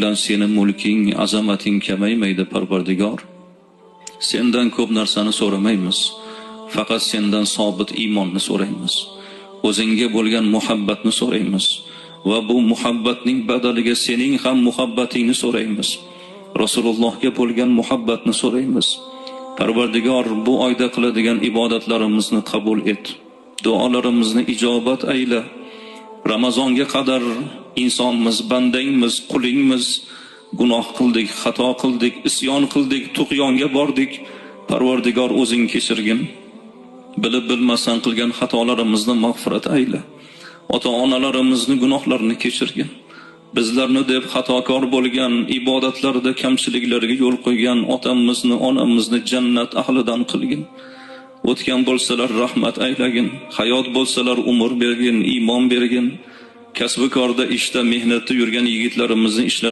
bilan seni mulking, azamating kamaymaydi Parvardigor. Sendan ko'p narsani so'ramaymiz. Faqat sendan sobit iymonni so'raymiz. O'zingga bo'lgan muhabbatni so'raymiz. Va bu muhabbatning badaliga sening ham muhabbatingni so'raymiz. Rasulullohga bo'lgan muhabbatni so'raymiz. Parvardigor, bu oyda qiladigan ibodatlarimizni qabul et. Duolarimizni ijobat ayla. Ramazonga qadar insonmiz, bandangmiz, qulingmiz. Gunoh qildik, xato qildik, isyon qildik, tug'yonga bordik. Parvardigor, o'zing kechirgin. Bilib bilmasdan qilgan xatolarimizni mag'firat ayla. Ota-onalarimizni gunohlarini kechirgin. Bizlarni deb xatokor bo'lgan, ibodatlarda kamchiliklarga yo'l qo'ygan otamizni, onamizni jannat ahlidan qilgin. O'tgan bo'lsalar rahmat aylagin, hayot bo'lsalar umr bergin, iymon bergin. Kasbi korda, ishda, mehnatda yurgan yigitlarimizni ishlar